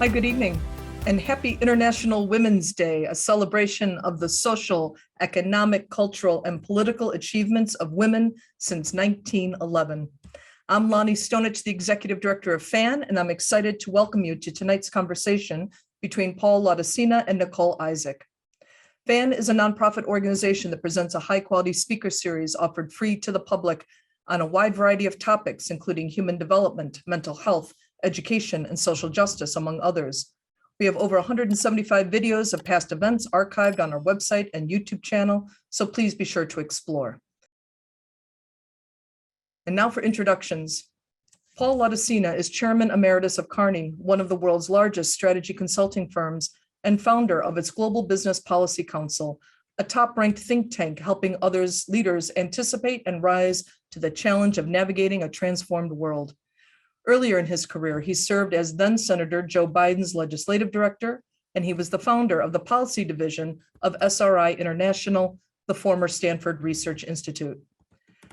Hi, good evening, and happy International Women's Day, a celebration of the social, economic, cultural, and political achievements of women since 1911. I'm Lonnie Stonich, the Executive Director of FAN, and I'm excited to welcome you to tonight's conversation between Paul Laudicina and Nicole Isaac. FAN is a nonprofit organization that presents a high-quality speaker series offered free to the public on a wide variety of topics, including human development, mental health, education, and social justice, among others. We have over 175 videos of past events archived on our website and YouTube channel, so please be sure to explore. And now for introductions. Paul Laudicina is Chairman Emeritus of Kearney, one of the world's largest strategy consulting firms, and founder of its Global Business Policy Council, a top-ranked think tank helping leaders anticipate and rise to the challenge of navigating a transformed world. Earlier in his career, he served as then-Senator Joe Biden's legislative director, and he was the founder of the policy division of SRI International, the former Stanford Research Institute.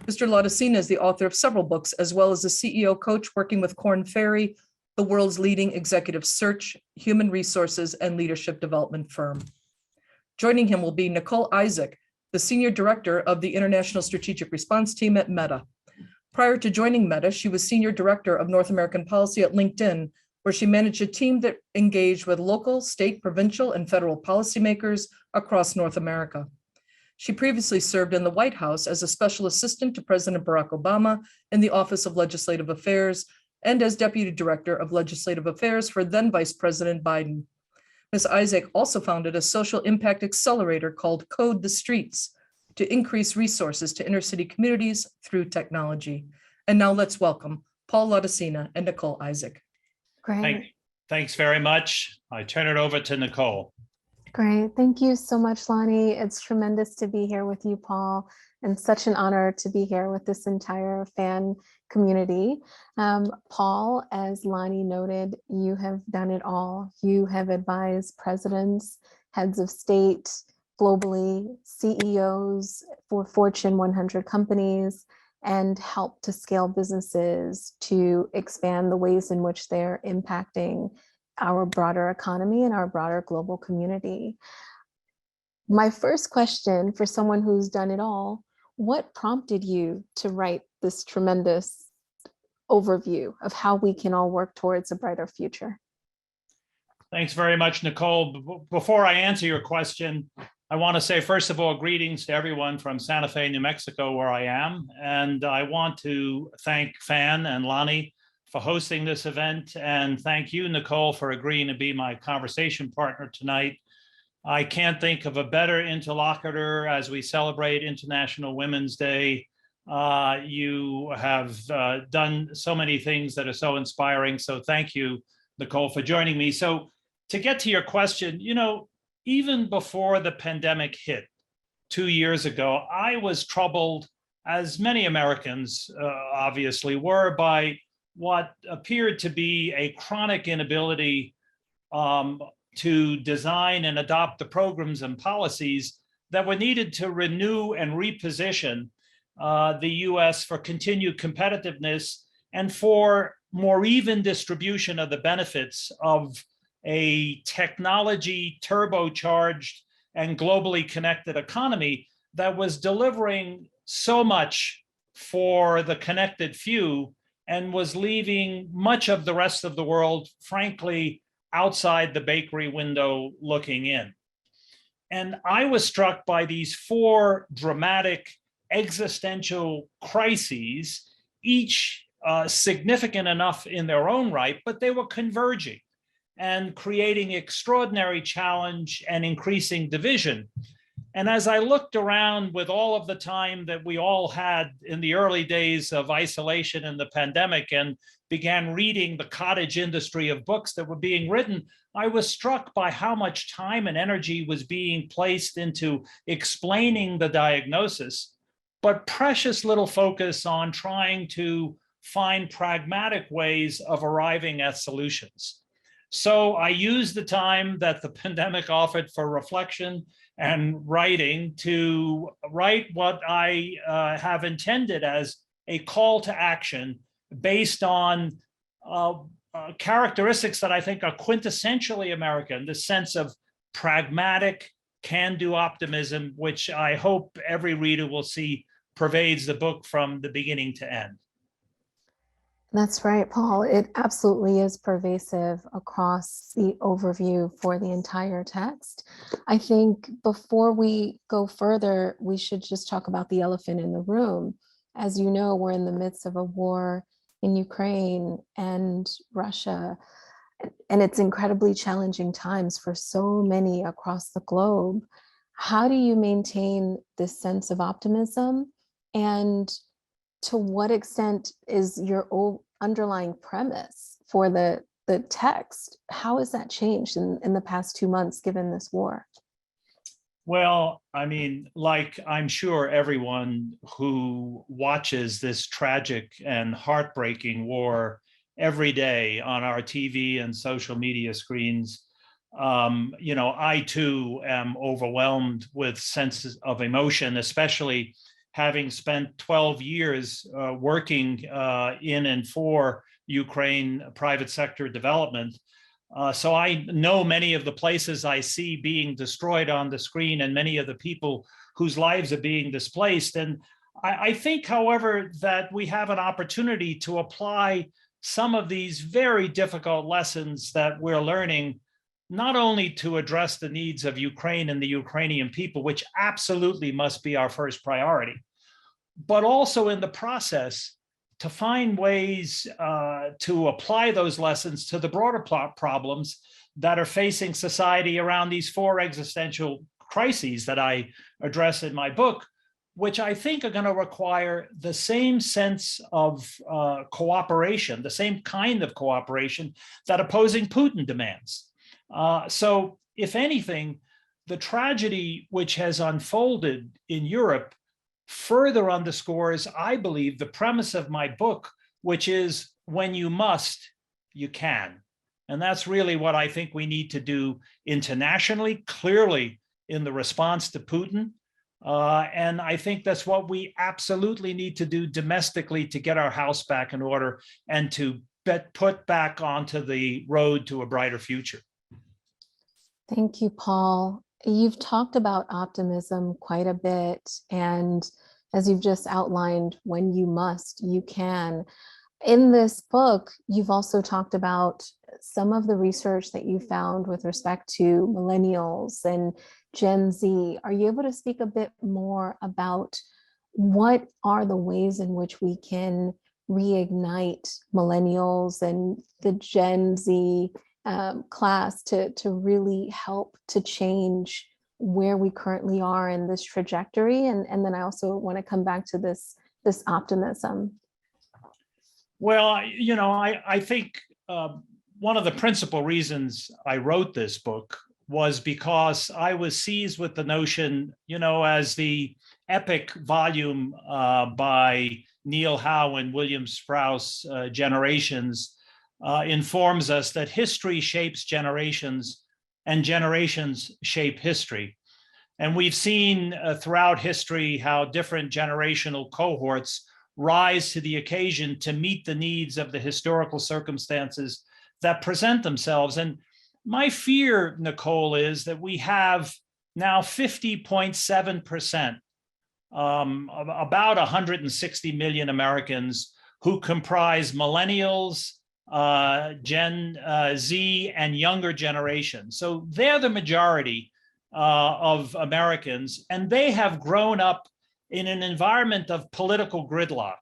Mr. Laudicina is the author of several books, as well as a CEO coach working with Korn Ferry, the world's leading executive search, human resources, and leadership development firm. Joining him will be Nicole Isaac, the Senior Director of the International Strategic Response Team at Meta. Prior to joining Meta, she was Senior Director of North American Policy at LinkedIn, where she managed a team that engaged with local, state, provincial, and federal policymakers across North America. She previously served in the White House as a special assistant to President Barack Obama in the Office of Legislative Affairs and as Deputy Director of Legislative Affairs for then Vice President Biden. Ms. Isaac also founded a social impact accelerator called Code the Streets to increase resources to inner city communities through technology. And now let's welcome Paul Laudicina and Nicole Isaac. Great. Thanks very much. I turn it over to Nicole. Great. Thank you so much, Lonnie. It's tremendous to be here with you, Paul, and such an honor to be here with this entire FAN community. Paul, as Lonnie noted, you have done it all. You have advised presidents, heads of state, globally, CEOs for Fortune 100 companies, and help to scale businesses to expand the ways in which they're impacting our broader economy and our broader global community. My first question for someone who's done it all, what prompted you to write this tremendous overview of how we can all work towards a brighter future? Thanks very much, Nicole. Before I answer your question, I want to say, first of all, greetings to everyone from Santa Fe, New Mexico, where I am. And I want to thank FAN and Lonnie for hosting this event. And thank you, Nicole, for agreeing to be my conversation partner tonight. I can't think of a better interlocutor as we celebrate International Women's Day. You have done so many things that are so inspiring. So thank you, Nicole, for joining me. So to get to your question, you know, even before the pandemic hit 2 years ago, I was troubled, as many Americans obviously were, by what appeared to be a chronic inability to design and adopt the programs and policies that were needed to renew and reposition the US for continued competitiveness and for more even distribution of the benefits of a technology turbocharged and globally connected economy that was delivering so much for the connected few and was leaving much of the rest of the world, frankly, outside the bakery window looking in. And I was struck by these four dramatic existential crises, each significant enough in their own right, but they were converging and creating extraordinary challenge and increasing division. And as I looked around with all of the time that we all had in the early days of isolation and the pandemic and began reading the cottage industry of books that were being written, I was struck by how much time and energy was being placed into explaining the diagnosis, but precious little focus on trying to find pragmatic ways of arriving at solutions. So I used the time that the pandemic offered for reflection and writing to write what I have intended as a call to action based on characteristics that I think are quintessentially American, the sense of pragmatic, can-do optimism, which I hope every reader will see pervades the book from the beginning to end. That's right, Paul. It absolutely is pervasive across the overview for the entire text. I think before we go further, we should just talk about the elephant in the room. As you know, we're in the midst of a war in Ukraine and Russia, and it's incredibly challenging times for so many across the globe. How do you maintain this sense of optimism? And to what extent is your underlying premise for the text, how has that changed in the past 2 months given this war? Well, I mean, like I'm sure everyone who watches this tragic and heartbreaking war every day on our TV and social media screens, I too am overwhelmed with senses of emotion, especially having spent 12 years working in and for Ukraine private sector development. So I know many of the places I see being destroyed on the screen and many of the people whose lives are being displaced. And I think, however, that we have an opportunity to apply some of these very difficult lessons that we're learning, not only to address the needs of Ukraine and the Ukrainian people, which absolutely must be our first priority, but also in the process to find ways to apply those lessons to the broader problems that are facing society around these 4 existential crises that I address in my book, which I think are going to require the same sense of cooperation, the same kind of cooperation that opposing Putin demands. So if anything, the tragedy which has unfolded in Europe further underscores, I believe, the premise of my book, which is when you must, you can. And that's really what I think we need to do internationally, clearly in the response to Putin. And I think that's what we absolutely need to do domestically to get our house back in order and to put back onto the road to a brighter future. Thank you, Paul. You've talked about optimism quite a bit, and as you've just outlined, when you must, you can. In this book, you've also talked about some of the research that you found with respect to millennials and Gen Z. Are you able to speak a bit more about what are the ways in which we can reignite millennials and the Gen Z class to really help to change where we currently are in this trajectory? And then I also want to come back to this optimism. Well, I think one of the principal reasons I wrote this book was because I was seized with the notion, as the epic volume by Neil Howe and William Strauss, Generations, informs us that history shapes generations and generations shape history. And we've seen throughout history how different generational cohorts rise to the occasion to meet the needs of the historical circumstances that present themselves. And my fear, Nicole, is that we have now 50.7%, about 160 million Americans who comprise millennials, Gen Z, and younger generations. So they're the majority of Americans, and they have grown up in an environment of political gridlock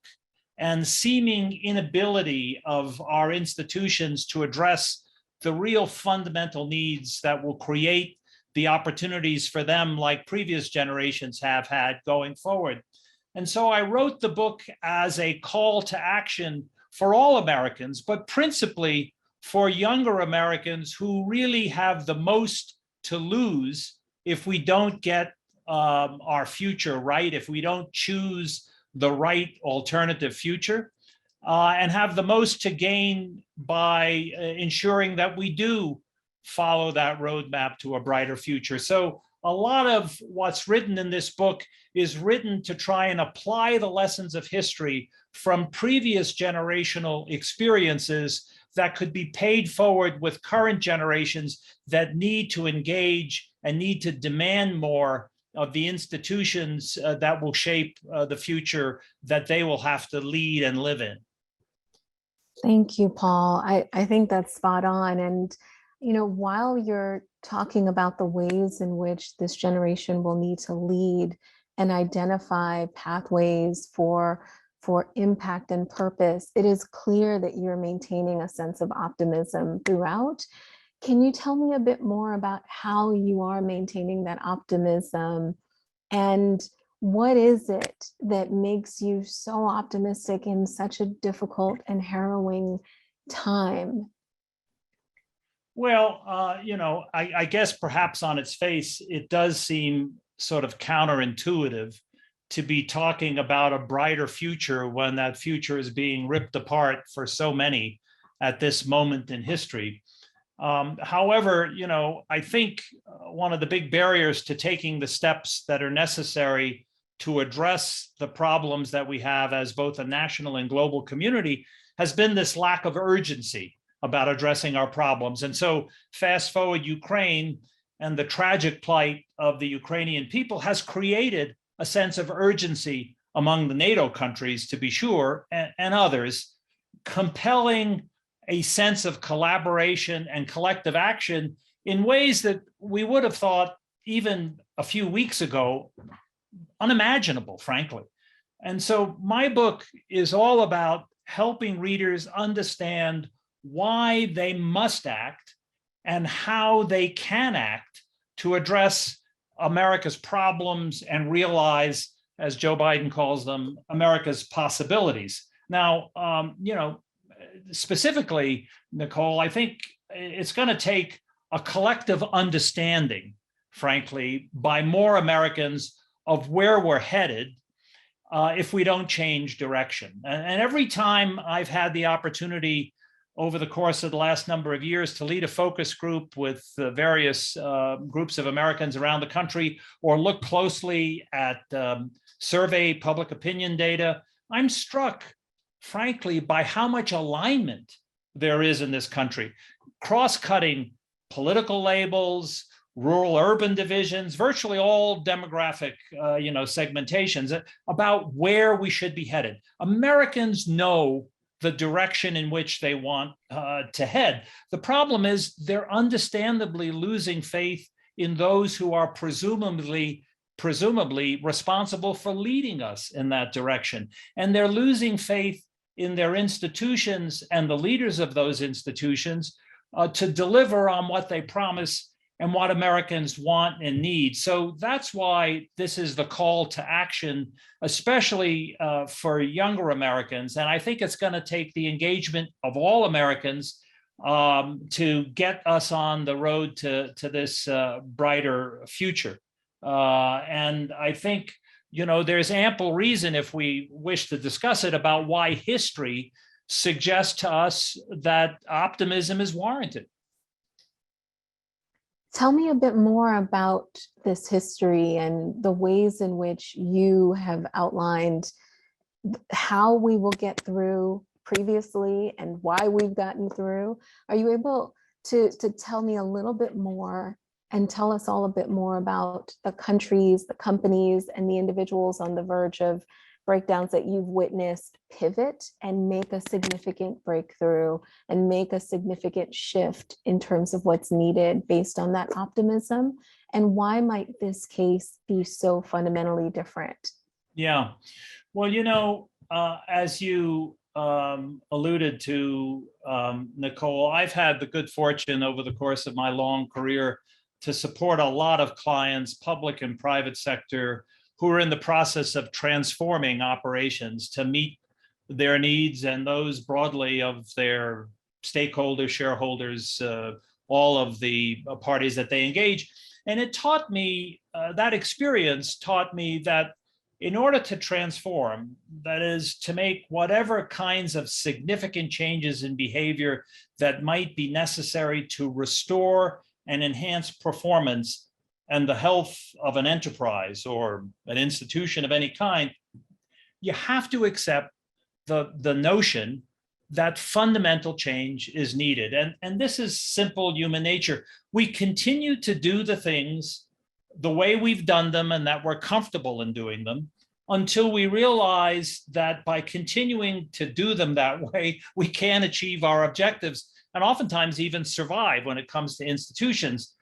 and seeming inability of our institutions to address the real fundamental needs that will create the opportunities for them like previous generations have had going forward. And so I wrote the book as a call to action for all Americans, but principally for younger Americans who really have the most to lose if we don't get our future right, if we don't choose the right alternative future, and have the most to gain by ensuring that we do follow that roadmap to a brighter future. So a lot of what's written in this book is written to try and apply the lessons of history from previous generational experiences that could be paid forward with current generations that need to engage and need to demand more of the institutions that will shape the future that they will have to lead and live in. Thank you, Paul. I think that's spot on. And, while you're talking about the ways in which this generation will need to lead and identify pathways for impact and purpose, it is clear that you're maintaining a sense of optimism throughout. Can you tell me a bit more about how you are maintaining that optimism, and what is it that makes you so optimistic in such a difficult and harrowing time? Well, I guess perhaps on its face, it does seem sort of counterintuitive to be talking about a brighter future when that future is being ripped apart for so many at this moment in history. However, I think one of the big barriers to taking the steps that are necessary to address the problems that we have as both a national and global community has been this lack of urgency about addressing our problems. And so fast forward Ukraine, and the tragic plight of the Ukrainian people has created a sense of urgency among the NATO countries, to be sure, and others, compelling a sense of collaboration and collective action in ways that we would have thought even a few weeks ago unimaginable, frankly. And so my book is all about helping readers understand why they must act and how they can act to address America's problems and realize, as Joe Biden calls them, America's possibilities. Now, specifically, Nicole, I think it's going to take a collective understanding, frankly, by more Americans of where we're headed if we don't change direction. And every time I've had the opportunity over the course of the last number of years to lead a focus group with various groups of Americans around the country, or look closely at survey public opinion data, I'm struck, frankly, by how much alignment there is in this country, cross-cutting political labels, rural urban divisions, virtually all demographic segmentations about where we should be headed. Americans know the direction in which they want to head. The problem is they're understandably losing faith in those who are presumably responsible for leading us in that direction. And they're losing faith in their institutions and the leaders of those institutions to deliver on what they promise and what Americans want and need. So that's why this is the call to action, especially for younger Americans. And I think it's going to take the engagement of all Americans to get us on the road to this brighter future. And I think, there's ample reason, if we wish to discuss it, about why history suggests to us that optimism is warranted. Tell me a bit more about this history and the ways in which you have outlined how we will get through previously and why we've gotten through. Are you able to tell me a little bit more and tell us all a bit more about the countries, the companies, and the individuals on the verge of breakdowns that you've witnessed pivot and make a significant breakthrough and make a significant shift in terms of what's needed based on that optimism? And why might this case be so fundamentally different? Yeah, well, as you alluded to, Nicole, I've had the good fortune over the course of my long career to support a lot of clients, public and private sector, who are in the process of transforming operations to meet their needs and those broadly of their stakeholders, shareholders, all of the parties that they engage. And it taught me, that experience taught me that in order to transform, that is to make whatever kinds of significant changes in behavior that might be necessary to restore and enhance performance and the health of an enterprise or an institution of any kind, you have to accept the notion that fundamental change is needed. And this is simple human nature. We continue to do the things the way we've done them and that we're comfortable in doing them until we realize that by continuing to do them that way, we can achieve our objectives and oftentimes even survive when it comes to institutions.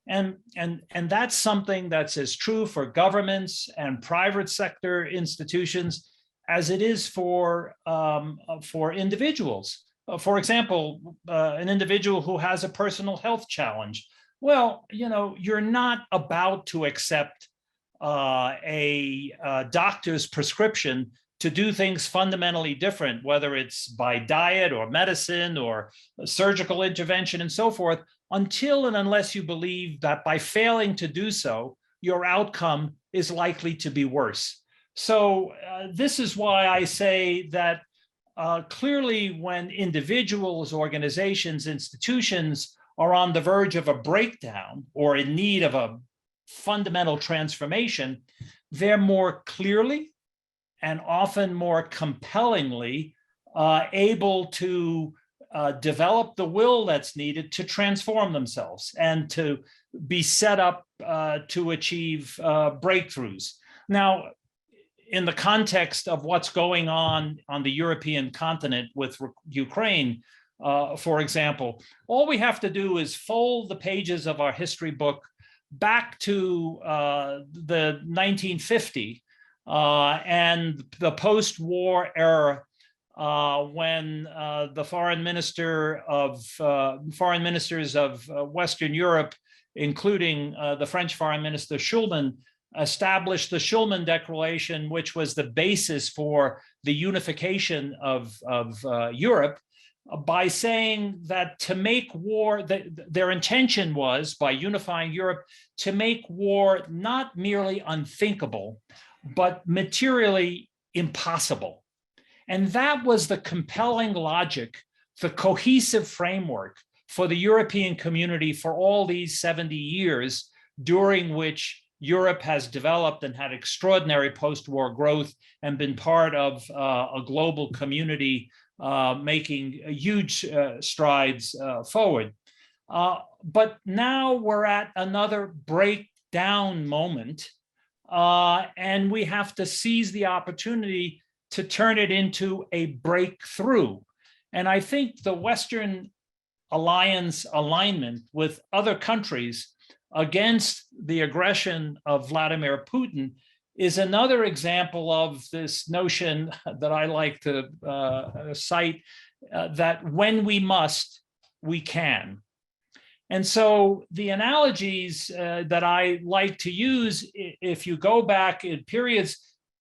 And that's something that's as true for governments and private sector institutions as it is for individuals. For example, an individual who has a personal health challenge. Well, you're not about to accept a doctor's prescription to do things fundamentally different, whether it's by diet or medicine or surgical intervention and so forth, until and unless you believe that by failing to do so, your outcome is likely to be worse. So this is why I say that clearly when individuals, organizations, institutions are on the verge of a breakdown or in need of a fundamental transformation, they're more clearly and often more compellingly able to develop the will that's needed to transform themselves and to be set up to achieve breakthroughs. Now, in the context of what's going on the European continent with Ukraine, for example, all we have to do is fold the pages of our history book back to the 1950 and the post-war era, when the foreign ministers of Western Europe, including the French Foreign Minister Schulman, established the Schulman Declaration, which was the basis for the unification of Europe, by saying that to make war, their intention was, by unifying Europe, to make war not merely unthinkable, but materially impossible. And that was the compelling logic, the cohesive framework for the European community for all these 70 years, during which Europe has developed and had extraordinary post-war growth and been part of a global community making huge strides forward. But now we're at another breakdown moment, and we have to seize the opportunity to turn it into a breakthrough. And I think the Western alliance alignment with other countries against the aggression of Vladimir Putin is another example of this notion that I like to cite, that when we must, we can. And so the analogies that I like to use, if you go back in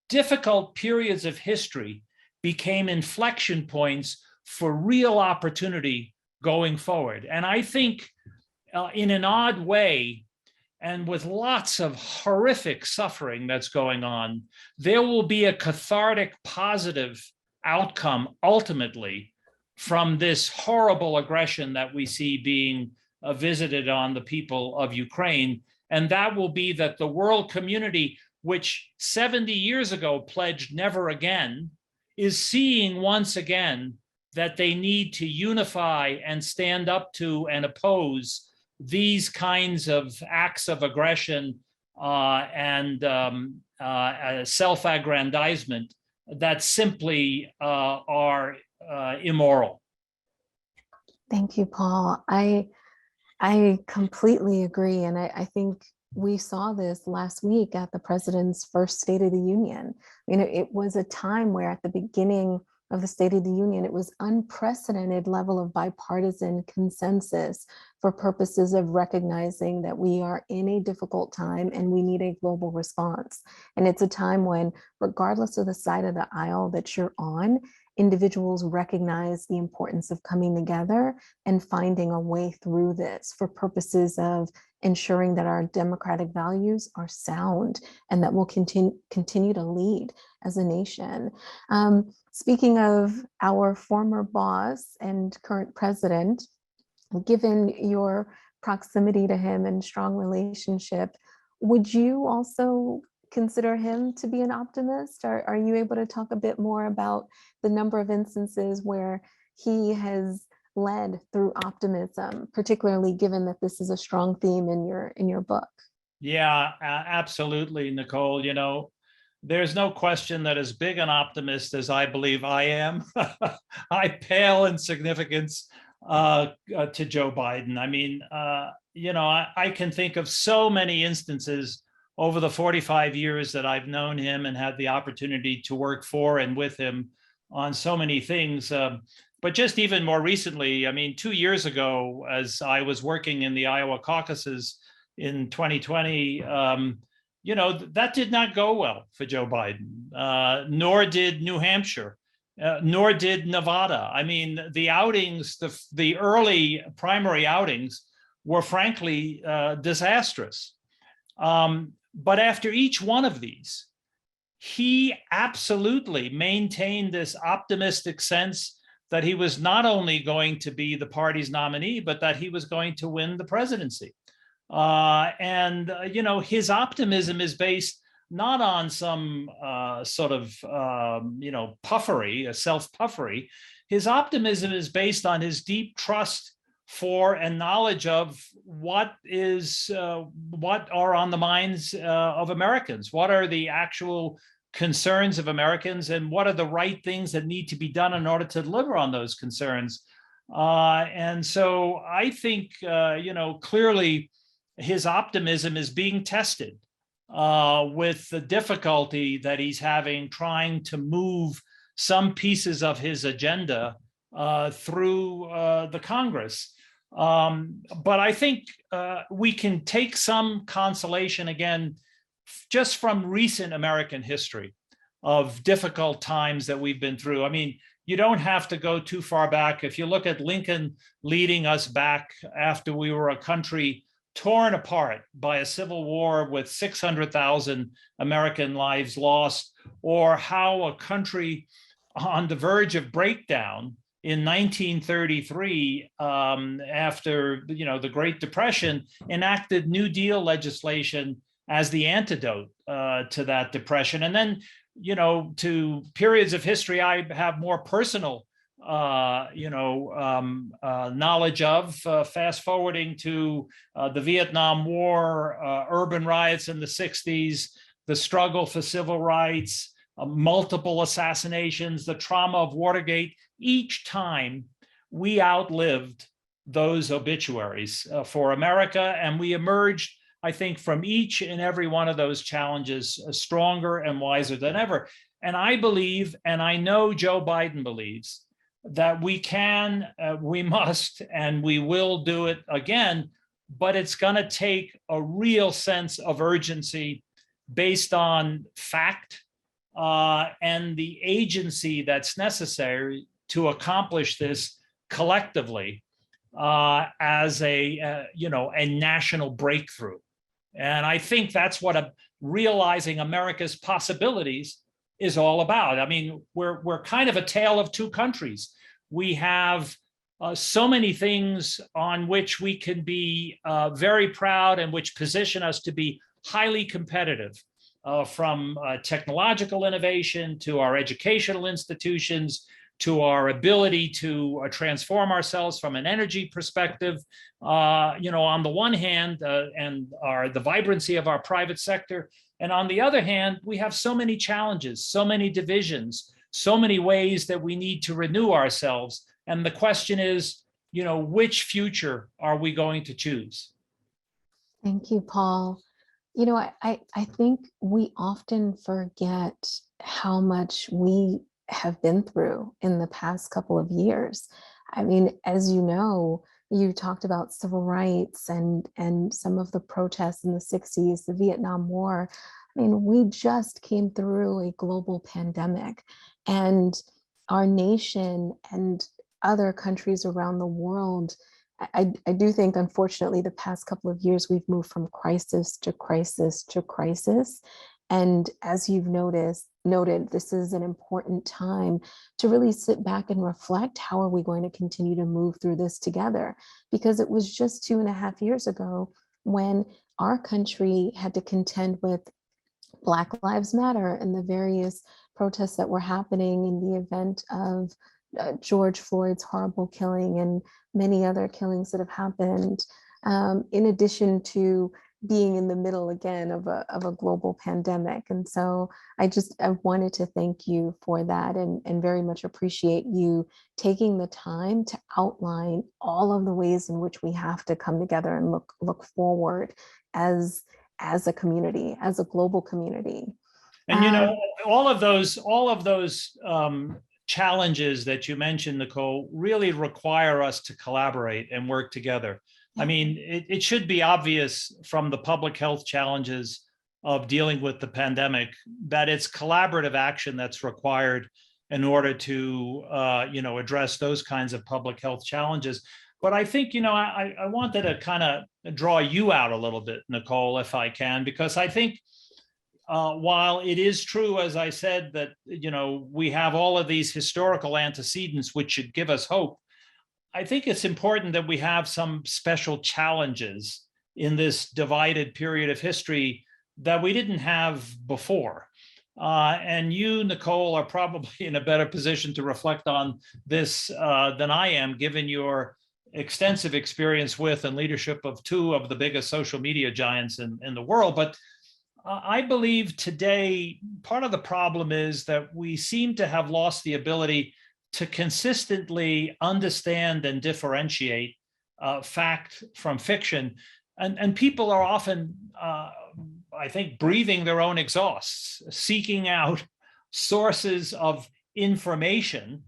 difficult periods of history, became inflection points for real opportunity going forward. And I think in an odd way, and with lots of horrific suffering that's going on, there will be a cathartic, positive outcome ultimately from this horrible aggression that we see being visited on the people of Ukraine. And that will be that the world community, which 70 years ago pledged never again, is seeing once again that they need to unify and stand up to and oppose these kinds of acts of aggression and self-aggrandizement that simply are immoral. Thank you, Paul. I completely agree. And I think we saw this last week at the president's first State of the Union. It was a time where at the beginning of the State of the Union, it was unprecedented level of bipartisan consensus for purposes of recognizing that we are in a difficult time and we need a global response. And it's a time when, regardless of the side of the aisle that you're on, individuals recognize the importance of coming together and finding a way through this for purposes of ensuring that our democratic values are sound and that we'll continue to lead as a nation. Speaking of our former boss and current president, given your proximity to him and strong relationship, would you also consider him to be an optimist? Are you able to talk a bit more about the number of instances where he has led through optimism, particularly given that this is a strong theme in your book. Yeah, absolutely, Nicole. There's no question that as big an optimist as I believe I am, I pale in significance to Joe Biden. I mean, I can think of so many instances over the 45 years that I've known him and had the opportunity to work for and with him on so many things. But just even more recently, I mean, 2 years ago, as I was working in the Iowa caucuses in 2020, that did not go well for Joe Biden, nor did New Hampshire, nor did Nevada. I mean, the outings, the early primary outings were frankly disastrous. But after each one of these, he absolutely maintained this optimistic sense that he was not only going to be the party's nominee, but that he was going to win the presidency. His optimism is based not on some sort of, puffery, a self-puffery. His optimism is based on his deep trust for and knowledge of what are on the minds of Americans. What are the actual concerns of Americans, and what are the right things that need to be done in order to deliver on those concerns? And so I think, clearly, his optimism is being tested with the difficulty that he's having trying to move some pieces of his agenda through the Congress. But I think we can take some consolation again just from recent American history of difficult times that we've been through. I mean, you don't have to go too far back. If you look at Lincoln leading us back after we were a country torn apart by a civil war with 600,000 American lives lost, or how a country on the verge of breakdown in 1933, after the Great Depression, enacted New Deal legislation as the antidote to that depression. And then, to periods of history I have more personal knowledge of, fast forwarding to the Vietnam War, urban riots in the 60s, the struggle for civil rights, multiple assassinations, the trauma of Watergate. Each time we outlived those obituaries for America, and we emerged, I think, from each and every one of those challenges stronger and wiser than ever. And I believe, and I know Joe Biden believes, that we can, we must, and we will do it again, but it's going to take a real sense of urgency based on fact and the agency that's necessary to accomplish this collectively as a national breakthrough. And I think that's what realizing America's possibilities is all about. I mean, we're kind of a tale of two countries. We have so many things on which we can be very proud and which position us to be highly competitive, from technological innovation to our educational institutions, to our ability to transform ourselves from an energy perspective, on the one hand, and the vibrancy of our private sector. And on the other hand, we have so many challenges, so many divisions, so many ways that we need to renew ourselves. And the question is, which future are we going to choose? Thank you, Paul. I think we often forget how much we have been through in the past couple of years. I mean, as you know, you talked about civil rights and some of the protests in the 60s, the Vietnam War. I mean, we just came through a global pandemic, and our nation and other countries around the world, I do think, unfortunately, the past couple of years, we've moved from crisis to crisis to crisis. And as you've noted, this is an important time to really sit back and reflect, how are we going to continue to move through this together? Because it was just 2.5 years ago when our country had to contend with Black Lives Matter and the various protests that were happening in the event of George Floyd's horrible killing and many other killings that have happened, in addition to being in the middle again of a global pandemic. And so I wanted to thank you for that, and very much appreciate you taking the time to outline all of the ways in which we have to come together and look forward as a community, as a global community. And all of those challenges that you mentioned, Nicole, really require us to collaborate and work together. I mean, it should be obvious from the public health challenges of dealing with the pandemic that it's collaborative action that's required in order to, address those kinds of public health challenges. But I think, I wanted to kind of draw you out a little bit, Nicole, if I can, because I think while it is true, as I said, that, we have all of these historical antecedents which should give us hope, I think it's important that we have some special challenges in this divided period of history that we didn't have before. And you, Nicole, are probably in a better position to reflect on this than I am, given your extensive experience with and leadership of two of the biggest social media giants in the world. But I believe today, part of the problem is that we seem to have lost the ability to consistently understand and differentiate fact from fiction. And people are often, I think, breathing their own exhausts, seeking out sources of information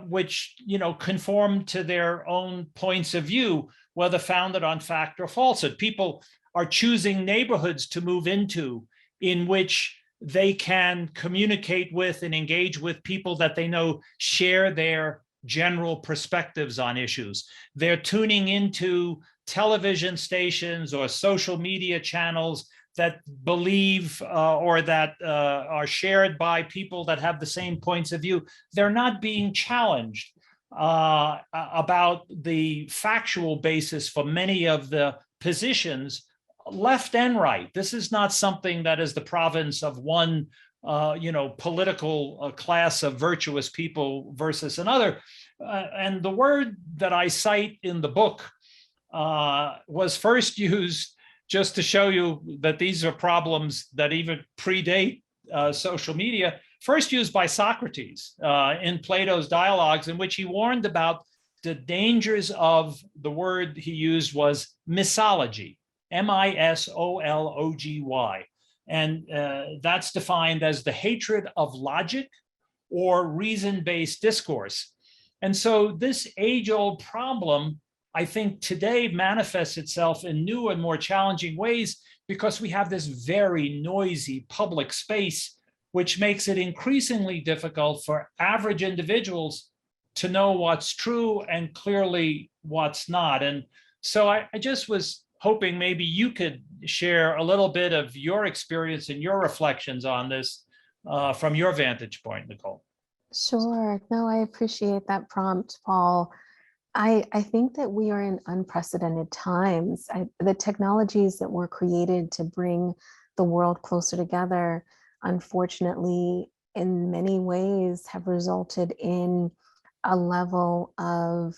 which, conform to their own points of view, whether founded on fact or falsehood. People are choosing neighborhoods to move into in which they can communicate with and engage with people that they know share their general perspectives on issues. They're tuning into television stations or social media channels that believe or that are shared by people that have the same points of view. They're not being challenged about the factual basis for many of the positions, left and right. This is not something that is the province of one, political class of virtuous people versus another. And the word that I cite in the book was first used just to show you that these are problems that even predate social media, first used by Socrates in Plato's dialogues, in which he warned about the dangers of, the word he used was misology. misology. And that's defined as the hatred of logic or reason-based discourse. And so this age-old problem, I think, today manifests itself in new and more challenging ways because we have this very noisy public space, which makes it increasingly difficult for average individuals to know what's true and clearly what's not. And so I just was hoping maybe you could share a little bit of your experience and your reflections on this from your vantage point, Nicole. Sure. No, I appreciate that prompt, Paul. I think that we are in unprecedented times. The technologies that were created to bring the world closer together, unfortunately, in many ways have resulted in a level of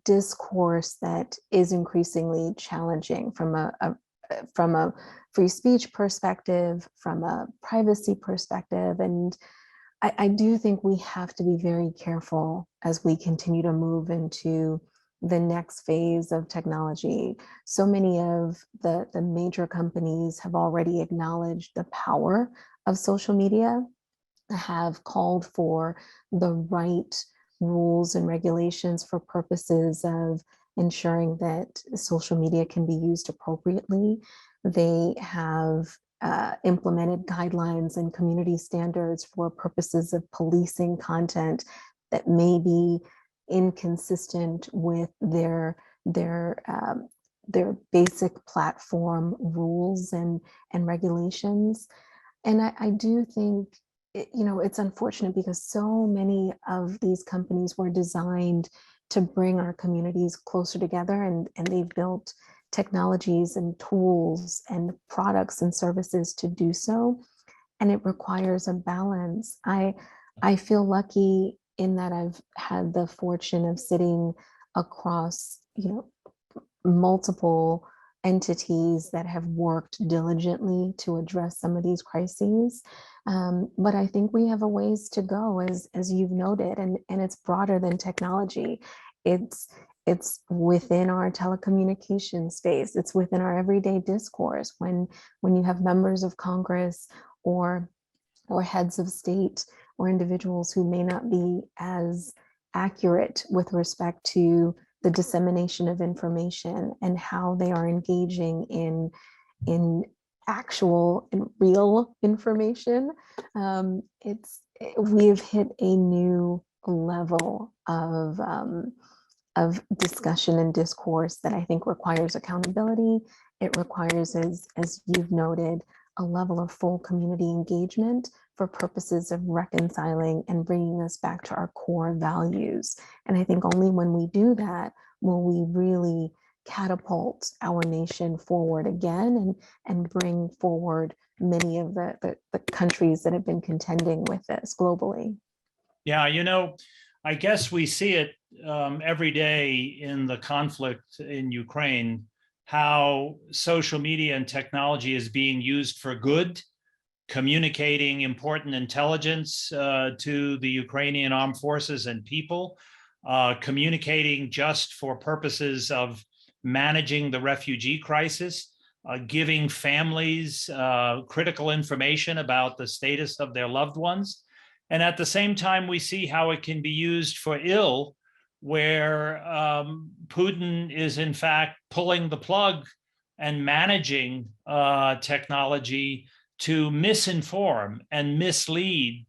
discourse that is increasingly challenging from a free speech perspective, from a privacy perspective. And I do think we have to be very careful as we continue to move into the next phase of technology. So many of the major companies have already acknowledged the power of social media, have called for the right rules and regulations for purposes of ensuring that social media can be used appropriately. They have implemented guidelines and community standards for purposes of policing content that may be inconsistent with their basic platform rules and regulations. And I do think it's unfortunate because so many of these companies were designed to bring our communities closer together, and they've built technologies and tools and products and services to do so. And it requires a balance. I feel lucky in that I've had the fortune of sitting across, multiple entities that have worked diligently to address some of these crises. But I think we have a ways to go, as you've noted, and it's broader than technology. It's within our telecommunication space. It's within our everyday discourse. When you have members of Congress or heads of state or individuals who may not be as accurate with respect to the dissemination of information and how they are engaging in actual and real information, we've hit a new level of discussion and discourse that I think requires accountability. It requires, as you've noted, a level of full community engagement for purposes of reconciling and bringing us back to our core values. And I think only when we do that will we really catapult our nation forward again and bring forward many of the countries that have been contending with this globally. Yeah, I guess we see it every day in the conflict in Ukraine, how social media and technology is being used for good, communicating important intelligence to the Ukrainian armed forces and people, communicating just for purposes of managing the refugee crisis, giving families critical information about the status of their loved ones. And at the same time, we see how it can be used for ill, where Putin is in fact pulling the plug and managing technology to misinform and mislead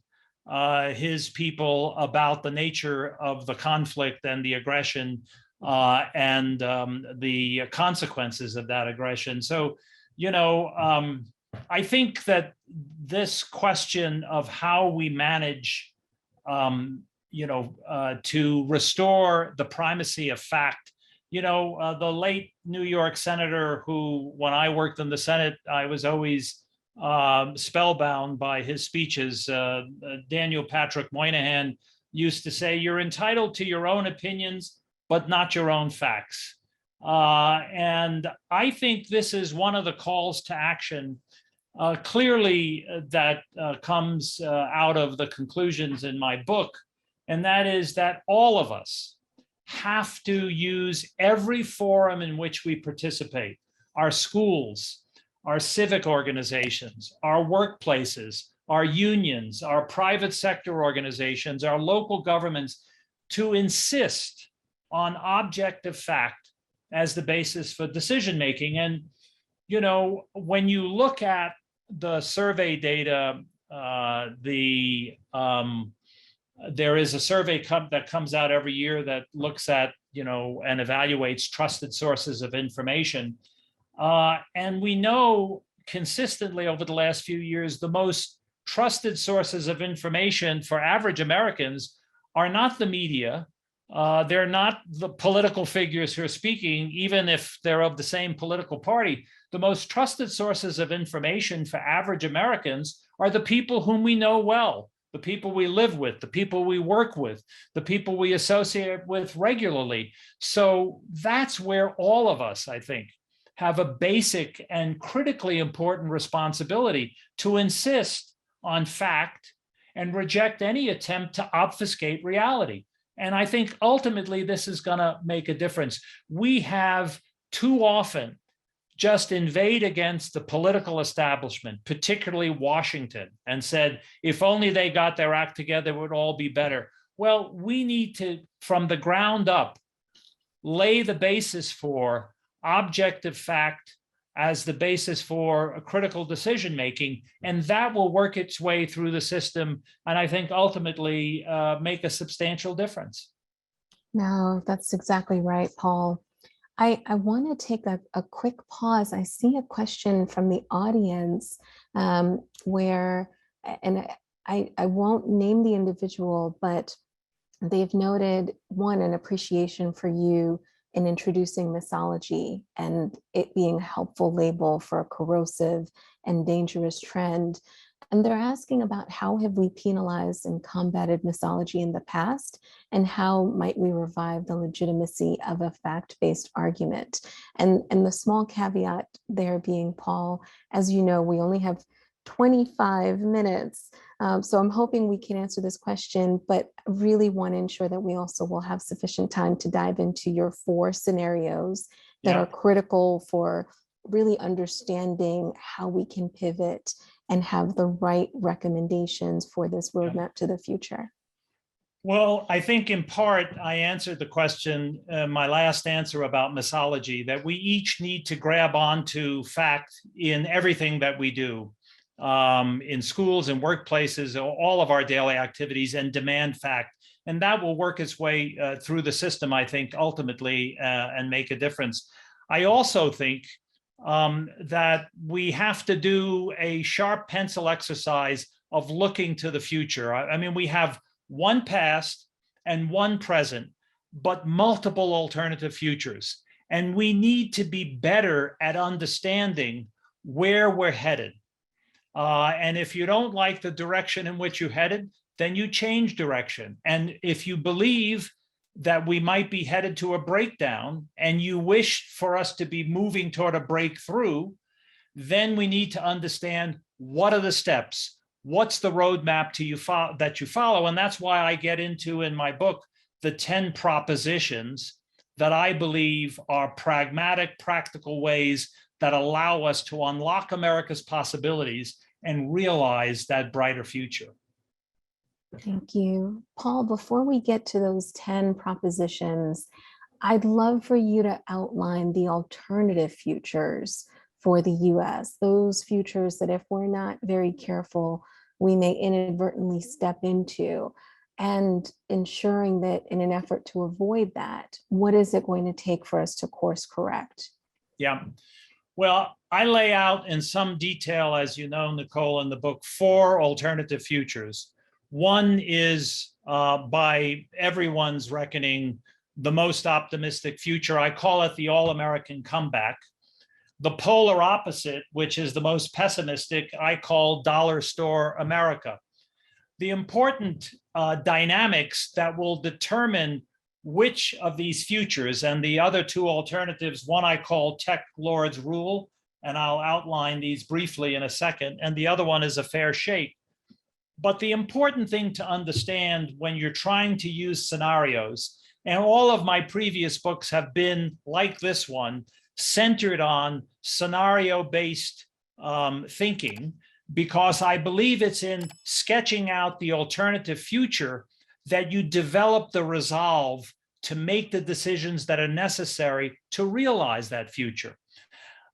his people about the nature of the conflict and the aggression and the consequences of that aggression. So, I think that this question of how we manage, to restore the primacy of fact, the late New York senator who, when I worked in the Senate, I was always spellbound by his speeches. Daniel Patrick Moynihan used to say, "You're entitled to your own opinions, but not your own facts." And I think this is one of the calls to action clearly that comes out of the conclusions in my book. And that is that all of us have to use every forum in which we participate, our schools, our civic organizations, our workplaces, our unions, our private sector organizations, our local governments, to insist on objective fact as the basis for decision making. And, when you look at the survey data, there is a survey that comes out every year that looks at, and evaluates trusted sources of information. And we know consistently over the last few years, the most trusted sources of information for average Americans are not the media. They're not the political figures who are speaking, even if they're of the same political party. The most trusted sources of information for average Americans are the people whom we know well, the people we live with, the people we work with, the people we associate with regularly. So that's where all of us, I think, have a basic and critically important responsibility to insist on fact and reject any attempt to obfuscate reality. And I think ultimately this is going to make a difference. We have too often just invade against the political establishment, particularly Washington, and said, if only they got their act together, it would all be better. Well, we need to, from the ground up, lay the basis for objective fact as the basis for a critical decision making, and that will work its way through the system, and I think ultimately make a substantial difference. No, that's exactly right, Paul. I want to take a quick pause. I see a question from the audience where, and I won't name the individual, but they've noted, one, an appreciation for you in introducing misology and it being a helpful label for a corrosive and dangerous trend. And they're asking about how have we penalized and combated misology in the past, and how might we revive the legitimacy of a fact-based argument? And the small caveat there being, Paul, as you know, we only have 25 minutes. So I'm hoping we can answer this question, but really want to ensure that we also will have sufficient time to dive into your 4 scenarios that are critical for really understanding how we can pivot and have the right recommendations for this roadmap to the future. Well, I think in part, I answered the question, my last answer about misology, that we each need to grab onto fact in everything that we do, in schools and workplaces, all of our daily activities, and demand fact. And that will work its way through the system, I think, ultimately, and make a difference. I also think that we have to do a sharp pencil exercise of looking to the future. I mean, we have one past and one present, but multiple alternative futures. And we need to be better at understanding where we're headed. And if you don't like the direction in which you're headed, then you change direction. And if you believe that we might be headed to a breakdown and you wish for us to be moving toward a breakthrough, then we need to understand what are the steps, what's the roadmap that you follow. And that's why I get into in my book the 10 propositions that I believe are pragmatic, practical ways that allow us to unlock America's possibilities and realize that brighter future. Thank you. Paul, before we get to those 10 propositions, I'd love for you to outline the alternative futures for the US, those futures that if we're not very careful, we may inadvertently step into, and ensuring that in an effort to avoid that, what is it going to take for us to course correct? Yeah. Well, I lay out in some detail, as you know, Nicole, in the book, 4 alternative futures. One is, by everyone's reckoning, the most optimistic future. I call it the all-American comeback. The polar opposite, which is the most pessimistic, I call dollar store America. The important dynamics that will determine which of these futures, and the other 2 alternatives, one I call tech lords rule, and I'll outline these briefly in a second, and the other one is a fair shake. But the important thing to understand when you're trying to use scenarios, and all of my previous books have been like this one, centered on scenario-based thinking, because I believe it's in sketching out the alternative future that you develop the resolve to make the decisions that are necessary to realize that future.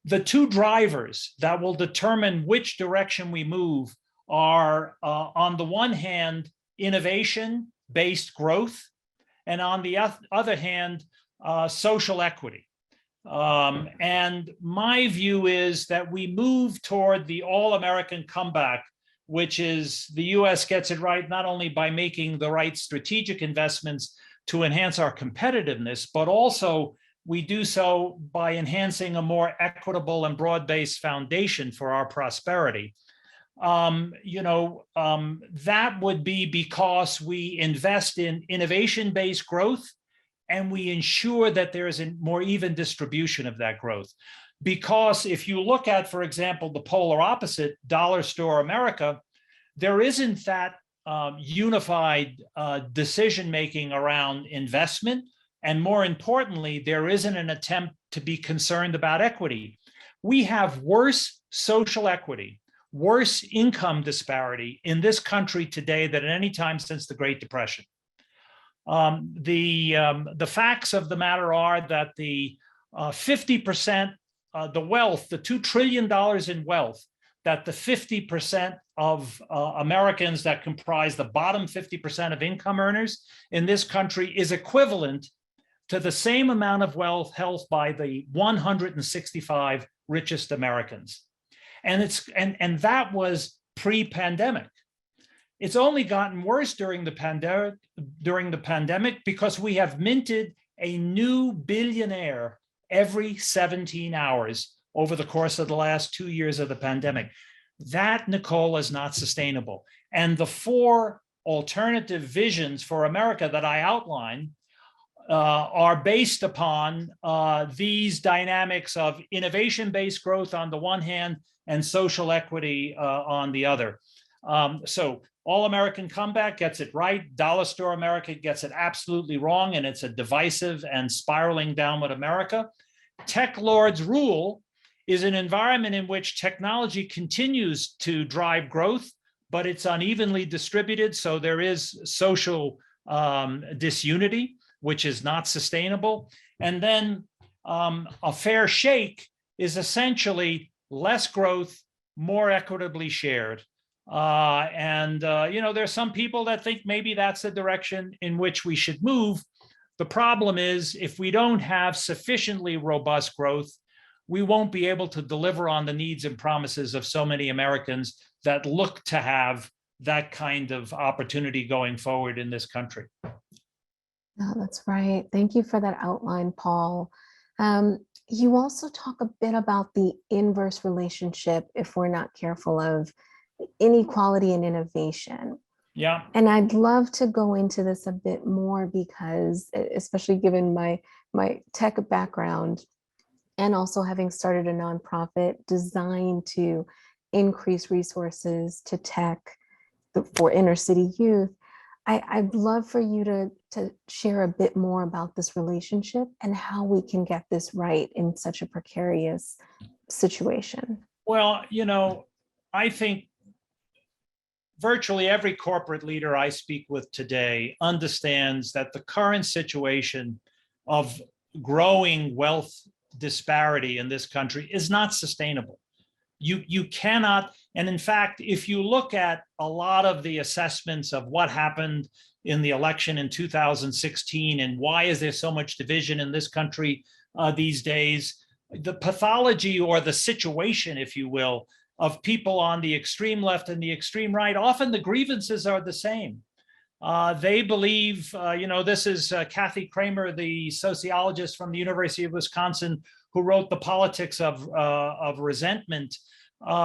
The 2 drivers that will determine which direction we move are, on the one hand, innovation-based growth, and on the other hand, social equity. And my view is that we move toward the all-American comeback, which is the US gets it right not only by making the right strategic investments to enhance our competitiveness, but also we do so by enhancing a more equitable and broad-based foundation for our prosperity. That would be because we invest in innovation-based growth, and we ensure that there is a more even distribution of that growth. Because if you look at, for example, the polar opposite, dollar store America, there isn't that unified decision-making around investment. And more importantly, there isn't an attempt to be concerned about equity. We have worse social equity, worse income disparity in this country today than at any time since the Great Depression. The facts of the matter are that the 50%, the wealth, the $2 trillion in wealth, that the 50% of Americans that comprise the bottom 50% of income earners in this country is equivalent to the same amount of wealth held by the 165 richest Americans. And that was pre-pandemic. It's only gotten worse during the pandemic because we have minted a new billionaire every 17 hours over the course of the last 2 years of the pandemic. That, Nicole, is not sustainable. And the four alternative visions for America that I outline are based upon these dynamics of innovation-based growth on the one hand and social equity on the other. So All American Comeback gets it right. Dollar Store America gets it absolutely wrong, and it's a divisive and spiraling downward America. Tech Lords Rule is an environment in which technology continues to drive growth, but it's unevenly distributed. So there is social disunity, which is not sustainable. And then a fair shake is essentially less growth, more equitably shared. There's some people that think maybe that's the direction in which we should move. The problem is, if we don't have sufficiently robust growth, we won't be able to deliver on the needs and promises of so many Americans that look to have that kind of opportunity going forward in this country. Oh, that's right. Thank you for that outline, Paul. You also talk a bit about the inverse relationship, if we're not careful, of inequality and innovation. Yeah. And I'd love to go into this a bit more because, especially given my tech background and also having started a nonprofit designed to increase resources to tech for inner city youth, I'd love for you to share a bit more about this relationship and how we can get this right in such a precarious situation. Well, I think virtually every corporate leader I speak with today understands that the current situation of growing wealth disparity in this country is not sustainable. You cannot, and in fact, if you look at a lot of the assessments of what happened in the election in 2016 and why is there so much division in this country these days, the pathology or the situation, if you will, of people on the extreme left and the extreme right, often the grievances are the same. They believe, this is Kathy Kramer, the sociologist from the University of Wisconsin, who wrote The Politics of Resentment,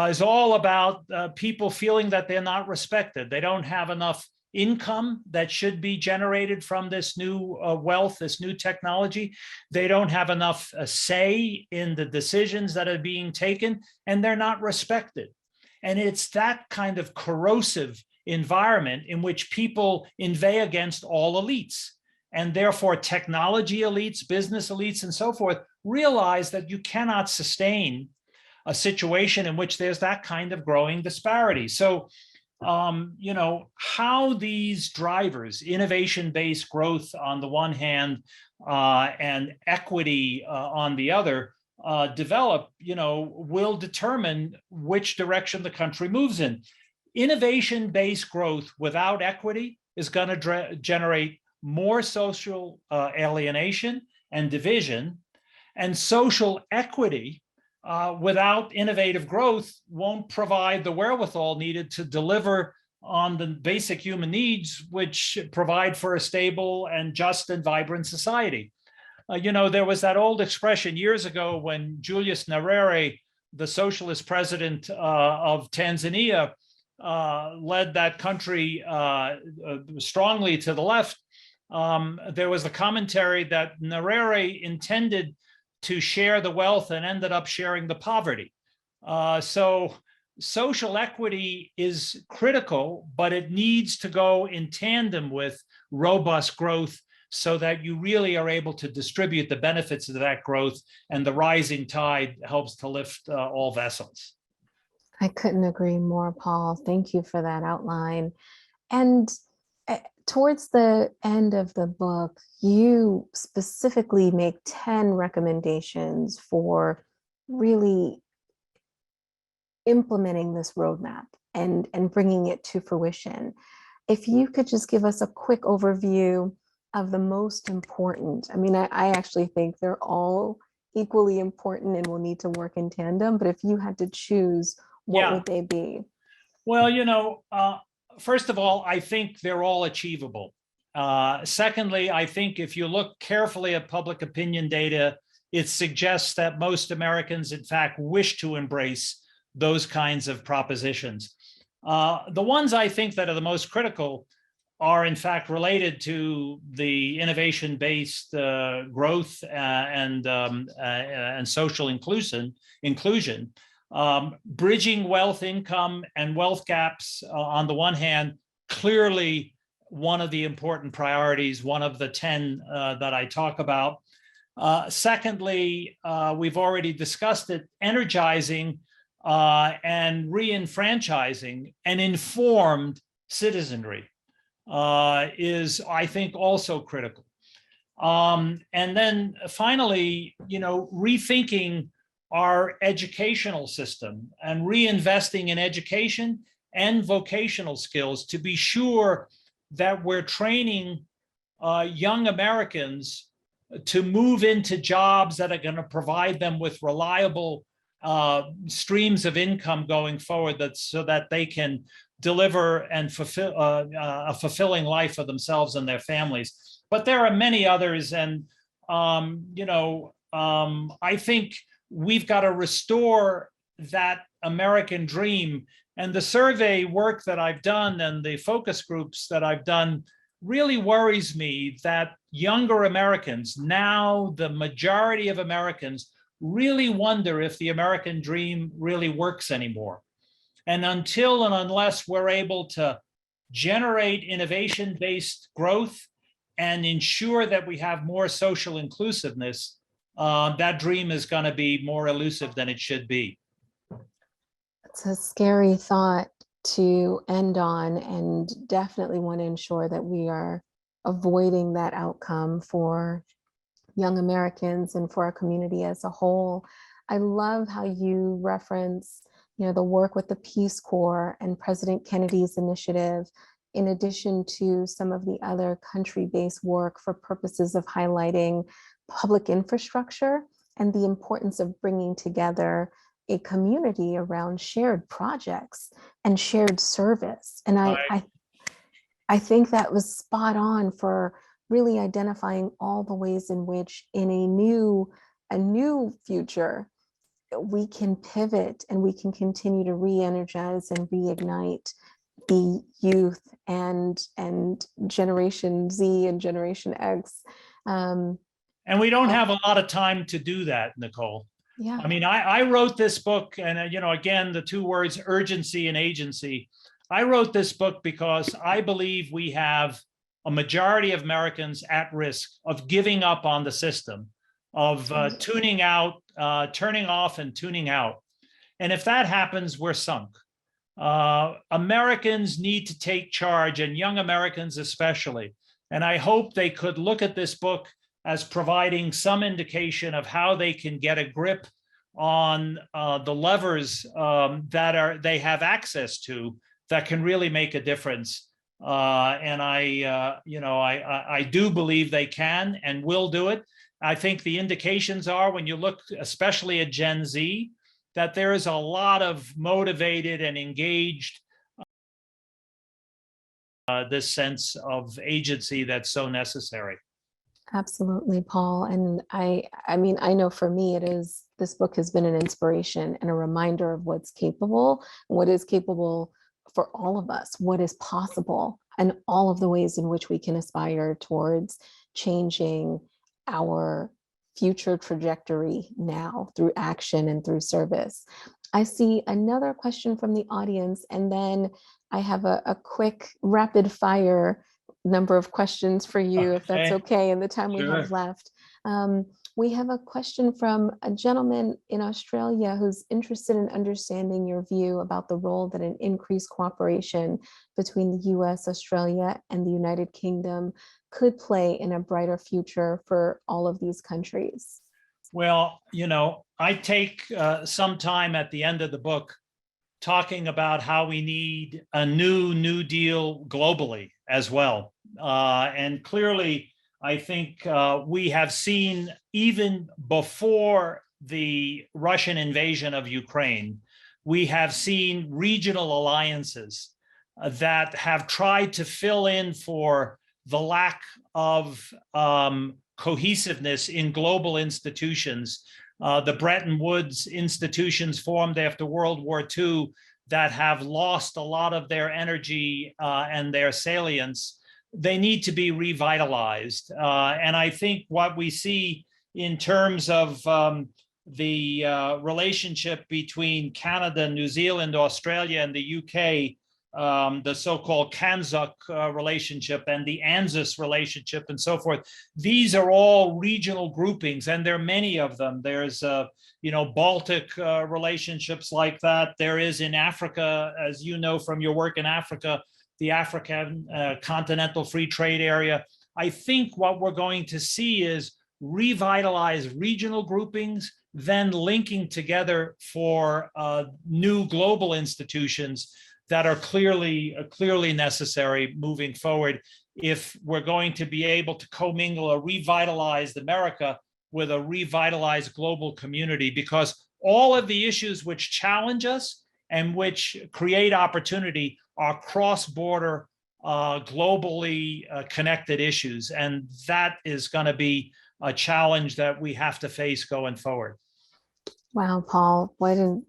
is all about people feeling that they're not respected. They don't have enough income that should be generated from this new wealth, this new technology. They don't have enough say in the decisions that are being taken, and they're not respected. And it's that kind of corrosive environment in which people inveigh against all elites. And therefore, technology elites, business elites, and so forth realize that you cannot sustain a situation in which there's that kind of growing disparity. So, how these drivers, innovation-based growth on the one hand and equity on the other, develop, will determine which direction the country moves in. Innovation-based growth without equity is going to generate more social alienation and division, and social equity without innovative growth won't provide the wherewithal needed to deliver on the basic human needs, which provide for a stable and just and vibrant society. There was that old expression years ago when Julius Nyerere, the socialist president of Tanzania, led that country strongly to the left. There was a commentary that Nyerere intended to share the wealth and ended up sharing the poverty. So social equity is critical, but it needs to go in tandem with robust growth so that you really are able to distribute the benefits of that growth, and the rising tide helps to lift all vessels. I couldn't agree more, Paul. Thank you for that outline. And towards the end of the book, you specifically make 10 recommendations for really implementing this roadmap and bringing it to fruition. If you could just give us a quick overview of the most important. I mean, I actually think they're all equally important and will need to work in tandem, but if you had to choose, what would they be? Well, first of all, I think they're all achievable. Secondly, I think if you look carefully at public opinion data, it suggests that most Americans, in fact, wish to embrace those kinds of propositions. The ones I think that are the most critical are in fact related to the innovation-based growth and social inclusion, bridging wealth, income, and wealth gaps on the one hand, clearly one of the important priorities, one of the 10 that I talk about. Secondly, we've already discussed it, energizing and re-enfranchising an informed citizenry is, I think, also critical. And then finally, rethinking our educational system and reinvesting in education and vocational skills to be sure that we're training young Americans to move into jobs that are going to provide them with reliable streams of income going forward, so that they can deliver and fulfill a fulfilling life for themselves and their families. But there are many others, and I think we've got to restore that American dream. And the survey work that I've done and the focus groups that I've done really worries me that younger Americans, now the majority of Americans, really wonder if the American dream really works anymore. And until and unless we're able to generate innovation-based growth and ensure that we have more social inclusiveness, that dream is going to be more elusive than it should be. It's a scary thought to end on, and definitely want to ensure that we are avoiding that outcome for young Americans and for our community as a whole. I love how you reference, the work with the Peace Corps and President Kennedy's initiative, in addition to some of the other country-based work for purposes of highlighting public infrastructure and the importance of bringing together a community around shared projects and shared service. And I think that was spot on for really identifying all the ways in which in a new future, we can pivot and we can continue to re-energize and reignite the youth and Generation Z and Generation X. And we don't have a lot of time to do that, Nicole. Yeah. I mean, I wrote this book, and again, the two words urgency and agency. I wrote this book because I believe we have a majority of Americans at risk of giving up on the system, of tuning out, turning off and tuning out. And if that happens, we're sunk. Americans need to take charge, and young Americans especially. And I hope they could look at this book as providing some indication of how they can get a grip on the levers that they have access to that can really make a difference. And I do believe they can and will do it. I think the indications are, when you look especially at Gen Z, that there is a lot of motivated and engaged this sense of agency that's so necessary. Absolutely, Paul. And I mean, I know for me, this book has been an inspiration and a reminder of what's capable, what is capable for all of us, what is possible, and all of the ways in which we can aspire towards changing our future trajectory now through action and through service. I see another question from the audience, and then I have a quick rapid fire number of questions for you, if that's okay, in the time we have left. We have a question from a gentleman in Australia who's interested in understanding your view about the role that an increased cooperation between the US, Australia, and the United Kingdom could play in a brighter future for all of these countries. Well, I take some time at the end of the book talking about how we need a New Deal globally as well. And clearly, I think we have seen, even before the Russian invasion of Ukraine, we have seen regional alliances that have tried to fill in for the lack of cohesiveness in global institutions the Bretton Woods institutions formed after World War II that have lost a lot of their energy and their salience, they need to be revitalized. And I think what we see in terms of the relationship between Canada, New Zealand, Australia, and the UK, the so-called Kanzuk relationship and the ANZUS relationship and so forth. These are all regional groupings, and there are many of them. There's, Baltic relationships like that. There is in Africa, as you know from your work in Africa, the African Continental Free Trade Area. I think what we're going to see is revitalize regional groupings, then linking together for new global institutions that are clearly necessary moving forward if we're going to be able to commingle a revitalized America with a revitalized global community, because all of the issues which challenge us and which create opportunity are cross-border, globally connected issues. And that is going to be a challenge that we have to face going forward. Wow, Paul, what an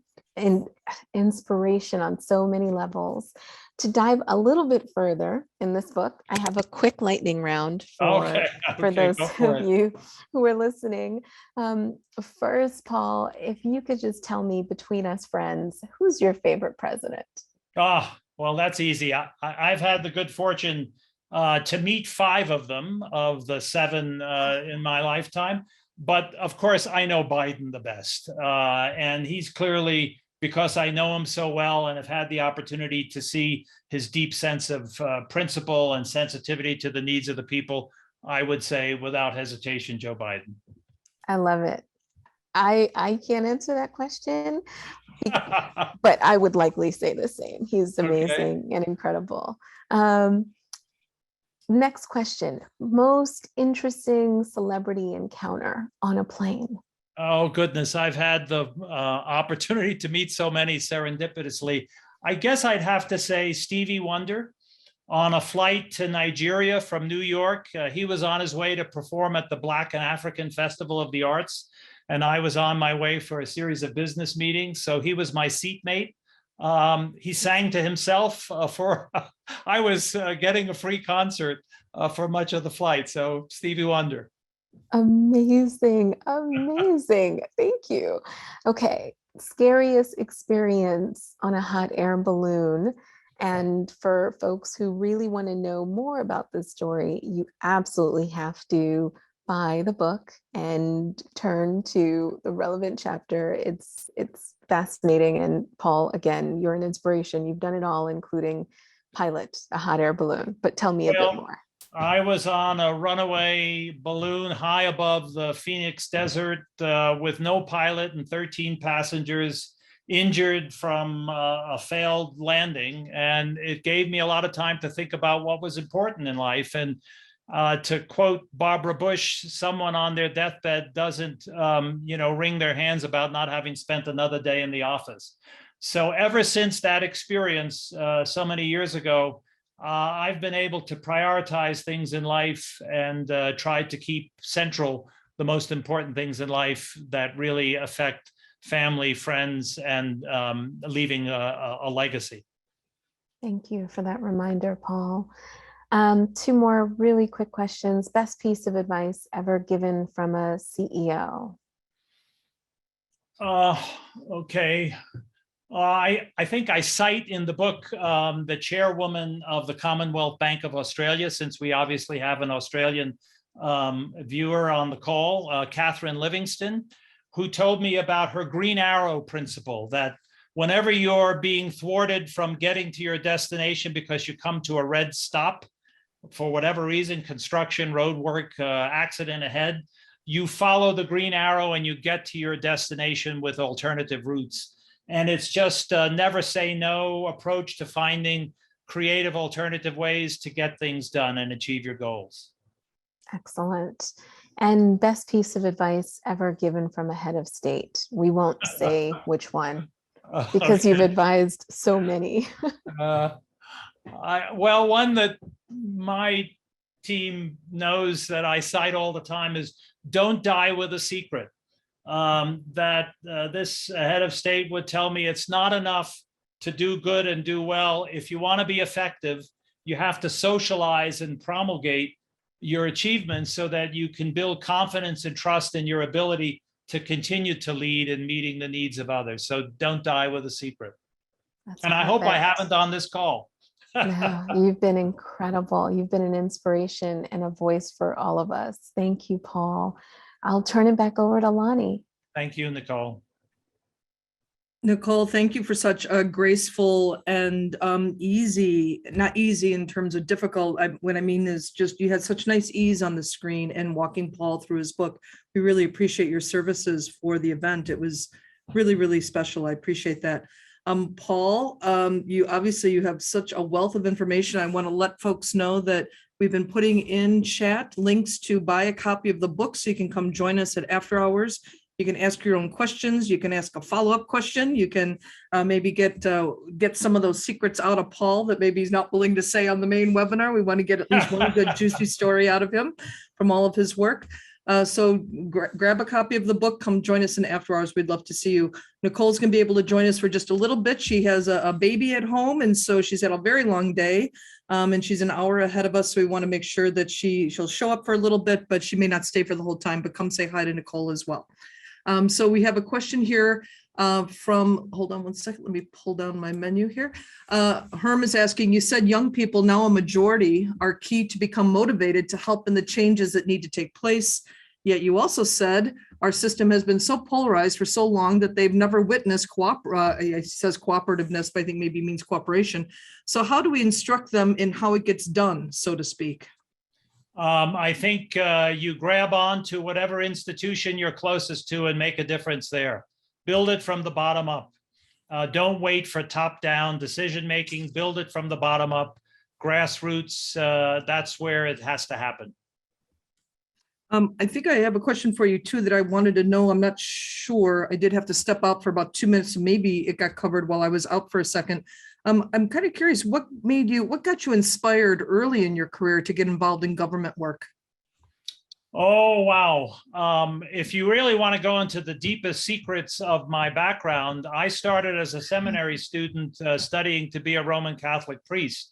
inspiration on so many levels. To dive a little bit further in this book, I have a quick lightning round for those of you who are listening. First, Paul, if you could just tell me, between us friends, who's your favorite president? Well, that's easy. I've had the good fortune to meet 5 of them, of the 7 in my lifetime. But of course, I know Biden the best. And he's clearly, because I know him so well and have had the opportunity to see his deep sense of principle and sensitivity to the needs of the people, I would say without hesitation, Joe Biden. I love it. I can't answer that question, but I would likely say the same. He's amazing and incredible. Next question, most interesting celebrity encounter on a plane? Oh, goodness. I've had the opportunity to meet so many serendipitously. I guess I'd have to say Stevie Wonder on a flight to Nigeria from New York. He was on his way to perform at the Black and African Festival of the Arts, and I was on my way for a series of business meetings. So he was my seatmate. He sang to himself I was getting a free concert for much of the flight. So Stevie Wonder. Amazing. Thank you. Okay. Scariest experience on a hot air balloon. And for folks who really want to know more about this story, you absolutely have to buy the book and turn to the relevant chapter. It's fascinating. And Paul, again, you're an inspiration. You've done it all, including pilot a hot air balloon. But tell me a bit more. I was on a runaway balloon high above the Phoenix Desert with no pilot and 13 passengers injured from a failed landing. And it gave me a lot of time to think about what was important in life. And to quote Barbara Bush, someone on their deathbed doesn't, wring their hands about not having spent another day in the office. So ever since that experience so many years ago, I've been able to prioritize things in life and try to keep central the most important things in life that really affect family, friends, and leaving a legacy. Thank you for that reminder, Paul. 2 more really quick questions. Best piece of advice ever given from a CEO? Okay. I think I cite in the book the chairwoman of the Commonwealth Bank of Australia, since we obviously have an Australian viewer on the call, Catherine Livingston, who told me about her green arrow principle, that whenever you're being thwarted from getting to your destination because you come to a red stop for whatever reason, construction, road work, accident ahead, you follow the green arrow and you get to your destination with alternative routes. And it's just a never say no approach to finding creative alternative ways to get things done and achieve your goals. Excellent. And best piece of advice ever given from a head of state? We won't say which one, because you've advised so many. One that my team knows that I cite all the time is don't die with a secret. that this head of state would tell me it's not enough to do good and do well. If you want to be effective, you have to socialize and promulgate your achievements so that you can build confidence and trust in your ability to continue to lead in meeting the needs of others. So don't die with a secret. That's And I hope I perfect. haven't on this call. No, you've been incredible. You've been an inspiration and a voice for all of us. Thank you, Paul. I'll turn it back over to Lonnie. Thank you, Nicole. Nicole, thank you for such a graceful and easy, not easy in terms of difficult. What I mean is just you had such nice ease on the screen and walking Paul through his book. We really appreciate your services for the event. It was really, really special. I appreciate that. Paul, you have such a wealth of information. I want to let folks know that we've been putting in chat links to buy a copy of the book so you can come join us at after hours. You can ask your own questions. You can ask a follow-up question. You can maybe get some of those secrets out of Paul that maybe he's not willing to say on the main webinar. We want to get at least one good juicy story out of him from all of his work. So grab a copy of the book. Come join us in after hours. We'd love to see you. Nicole's going to be able to join us for just a little bit. She has a baby at home, and so she's had a very long day, and she's an hour ahead of us. So we want to make sure that she'll show up for a little bit, but she may not stay for the whole time. But come say hi to Nicole as well. So we have a question here from, hold on one second, let me pull down my menu here. Herm is asking, you said young people, now a majority, are key to become motivated to help in the changes that need to take place. Yet you also said our system has been so polarized for so long that they've never witnessed it says cooperativeness, but I think maybe means cooperation. So how do we instruct them in how it gets done, so to speak? I think you grab on to whatever institution you're closest to and make a difference there. Build it from the bottom up. Don't wait for top-down decision-making. Build it from the bottom up. Grassroots, that's where it has to happen. I think I have a question for you too that I wanted to know. I'm not sure. I did have to step out for about 2 minutes. So maybe it got covered while I was out for a second. I'm kind of curious, what got you inspired early in your career to get involved in government work? Oh, wow. If you really want to go into the deepest secrets of my background, I started as a seminary student studying to be a Roman Catholic priest.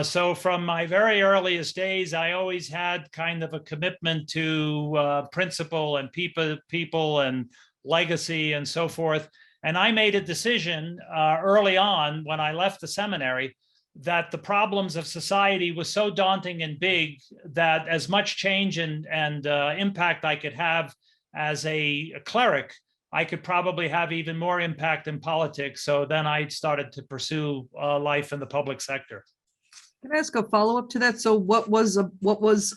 So from my very earliest days, I always had kind of a commitment to principle and people and legacy and so forth. And I made a decision early on when I left the seminary that the problems of society was so daunting and big that as much change and impact I could have as a cleric, I could probably have even more impact in politics. So then I started to pursue life in the public sector. Can I ask a follow-up to that? So what was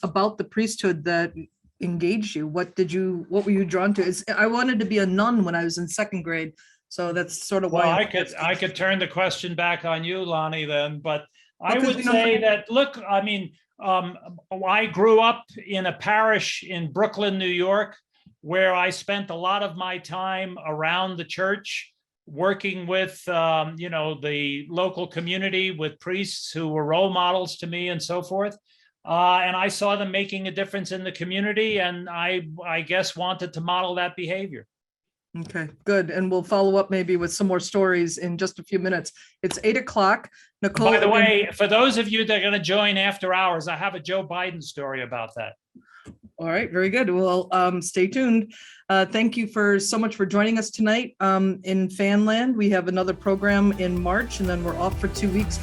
about the priesthood that engaged you? What were you drawn to? I wanted to be a nun when I was in second grade. So that's sort of why. Well, I could turn the question back on you, Lonnie, then, but I would say that, look, I mean, I grew up in a parish in Brooklyn, New York, where I spent a lot of my time around the church, working with, the local community, with priests who were role models to me and so forth. And I saw them making a difference in the community, and I guess wanted to model that behavior. Okay, good. And we'll follow up maybe with some more stories in just a few minutes. It's 8 o'clock. Nicole. By the way, for those of you that are going to join after hours, I have a Joe Biden story about that. All right, very good. Well, stay tuned. Thank you so much for joining us tonight in Fanland. We have another program in March, and then we're off for 2 weeks.